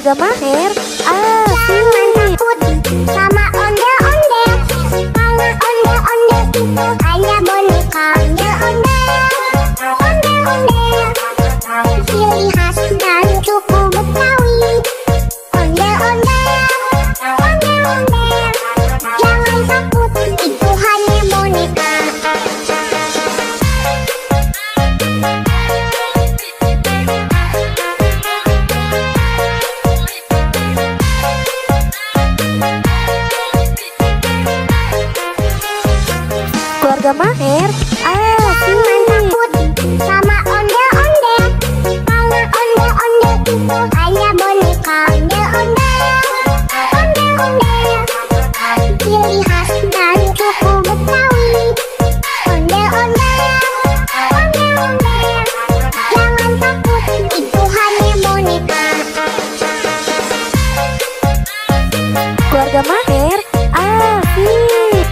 Keluarga Maher asik. Sama ondel-ondel, karena ondel-ondel itu hanya boneka ondel-ondel. Ondel-ondel, ciri khas dan suku Betawi. Ondel-ondel, ondel-ondel, jangan takut, itu hanya boneka. Keluarga Maher asik. Sama ondel-ondel, karena ondel-ondel itu hanya boneka ondel-ondel. Ondel-ondel, ciri khas dan suku Betawi. Ondel-ondel, ondel-ondel, jangan takut, itu hanya boneka. Keluarga Maher asik.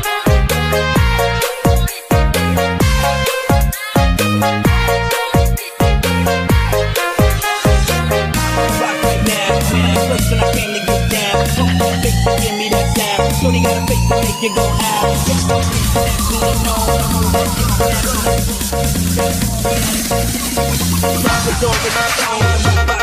Shorty got a face to make you go out. Drop the door in my phone.